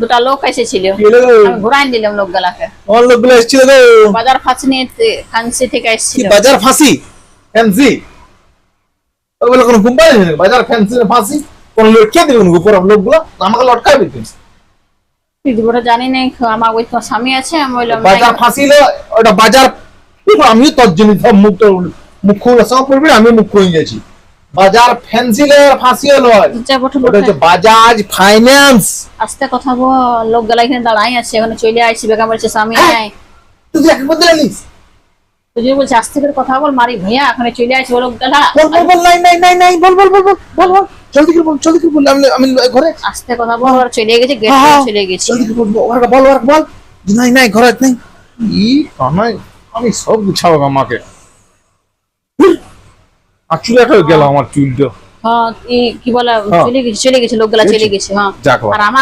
দুটা লোক এসেছিল, আমি ঘুরাই দিলাম লোকগুলাকে। আমার লোকগুলো এসেছিল তো বাজার ফাঁসি থেকে কি এসেছিল। বাজার ফাঁসি ফ্যান্সি ওগুলো কোন কোম্পানি নেই বাজার ফ্যান্সি ফাঁসি কোন লোক কে দিবেন উপর লোকগুলো আমাকে লটকাবে তুমি দিদিটা জানি না, আমার ওই তো স্বামী আছে, আমি বললাম বাজার ফাঁসি ওটা বাজার আমিও তোর জন্য সব মুখ সব পড়বি আমি মুখ হয়ে গেছি বাজার ফ্যান্সি ফাঁসি হলো ওটা হচ্ছে বাজাজ ফাইন্যান্স আস্তে কথা বল, লোকগুলা এখানে দাঁড়াই আছে, এখানে চলে আসছি, বেকার বলছে স্বামী নাই। তুই একবার বলতে লাগিস তুই বলছে আস্তে করে কথা বল, মারি ভাইয়া এখানে চলে আসছে লোকগুলা। বল বল বল নাই নাই নাই নাই বল বল বল বল বল বল জলদি করে বল আমি আমি ঘরে আস্তে কথা বল, ওরা চলে গেছে, গেট চলে গেছে। জলদি করে বল ওরা বল ওরা বল নাই নাই ঘরে নাই ই কানাই আমি সব গুছাবো আমাকে চুল একটা গেল আমার চুলটা হ্যাঁ কি বলে চলে গেছে লোকগুলা চলে গেছে। হ্যাঁ যাক বাবা। আর আমার